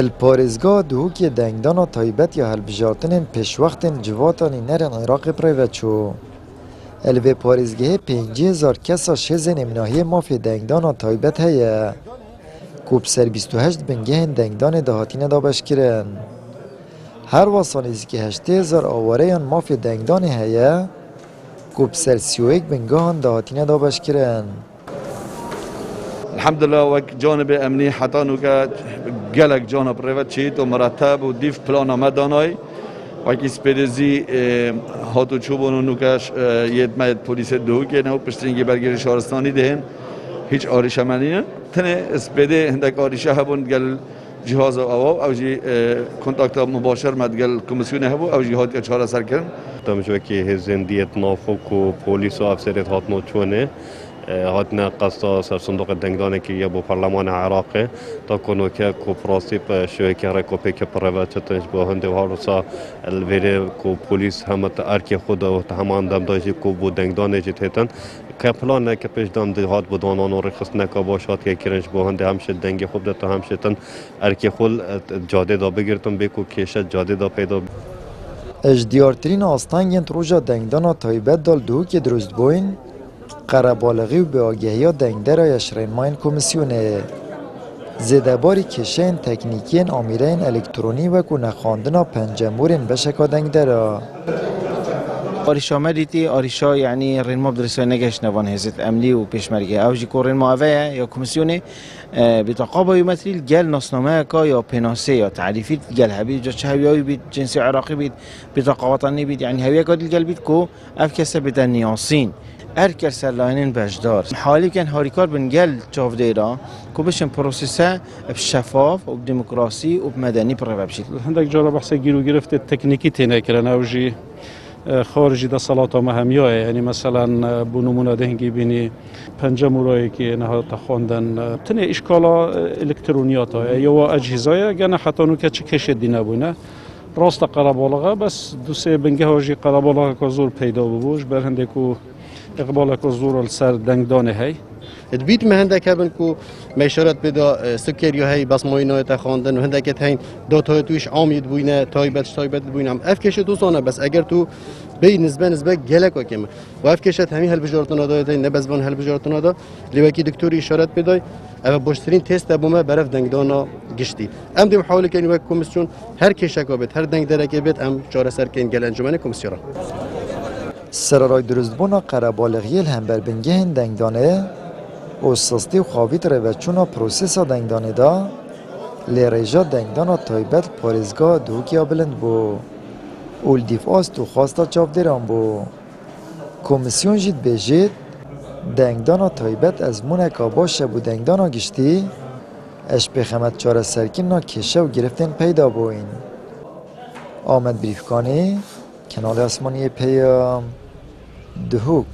الپارێزگا دووکی دەنگدانا تایبەت یا هەڵبژارتنên pêşwextên civatanî nerên Iraqê pirê veçû. Li vê parêzgehê 5000 kesa şêzên nêmînahiyê mafê dengdana taybet heye ku bi ser 28 bingehên dengdanê de hatine dabeşkirin. Her wasa nêzîkî 8000 awareyan mafê dengdanê heye ku bi ser 31 bingehan de hatine dabeşkirin. الحمد لله وك جانب امنی حتی نوکه گلک جانب روید چید و مرتب و دیف پلان آمدانای وکی سپیدزی هاتو چوبونو نوکش یه مید پلیس دو که نه پشتینگی برگیری شهرستانی دهن هیچ آریش عملی نه تنه سپیده هندک آریشه هبون گل جهاز آواب او جی کنتاکت مباشر مد گل کمیسیون هبو او جی هات که چهار سر کردن تمجو که هزندیت نافوک و پلیس و افسریت هات نوچونه هاتنا قصة سر صندوق الدنگدانه که یه با پارلمان عراقه تا کنو که کوپراسی په شوی که رکوپی که پروه چتنش با هنده و هارسا الویره کو پولیس همت ارکی خود و همان دم داشتی کو با دنگدانه جت هتن که پلان نه که پیش دم دهات بدانان و رخص نکا باشد که کرنش با هنده همشه دنگ خوب ده تا همشه تن ارکی خود جاده دا بگیرتن بکو کشه جاده دا پیدا اجدیارترین آستانگین روژا دنگدانا تایبت دال دوکی درست بوین قربالغی و به آگهی دنگده را یشرین ماین کمیسیونه زیده باری کشین تکنیکین آمیرین الکترونی و کنه خواندنا پنجمورین بشکا دنگده را آریشا مدیتی آریشا یعنی رین ما بدرسای نگشت نوان هزت امنی و پیشمرگی اوجی کورین ما اوه یا کمیسیونه بتقابل یومتریل گل نصنامه که یا پناسه یا تعریفی گل هبید جا چه هویایی بید جنسی عراقی بید بتقاوطانی بید یعنی هویه کادیل گل بید که اف کسه بدن نیاسین ارکر سرلاینین بجدار حالی کن هاریکار بن گل چاف دیرا که بشن پروسیسه شفاف و دموکراسی و مدنی پر بشید. هندک جارا بحث گیرو گرفت تکنیکی تینه کردن اوجی خارجی دا صلاة مهمیه یعنی مثلا بنمونه دهنگی بینی پنجه مورایی که نه تخواندن تنه اشکالا الکترونیات ها یا اجهزه گنه حتی نو که چه کشید دی نبونه راست قربالغه بس دو سه بنگه هاجی قربالغه که زور پیدا ببوش بر هنده که اقبال که زور سر دنگدانه هی دبیت مهندک هبن کو مشارت بدا سکریو هی بس ماینای تخواندن و هندک هین داتا توش عامید بوینه تایبت بوینم اف کشه تو سانه بس اگر تو به نسبه گلک وکم و اف کشه همین هل بجارتنا داد نه بزبان هل بجارتنا دا لیوکی دکتوری اشارت بدای اما باشترین تست بومه برف دنگدانا گشتی ام دیم حاول کنی و کمیسیون هر کشه کابت هر دنگ درکه بیت ام چاره سر کن گل انجمن کمیسیون سرارای درستبونا قربالغیل هم بر بنگهن دنگدانه و سستی و خواهید روچونا پروسیسا دنگدانه دا لیریجا دنگدانا تایبت پارێزگا دوکیا بلند بو اول دیف آست و خواستا چاپ دیران بو کمیسیون جید بیجید دنگدانا تایبت از مونکا باشه بو دنگدانا گشتی اش بخمت چاره سرکین نا کشه و گرفتن پیدا بوین آمد بریفکانی کنال اسمانی پیام دهوک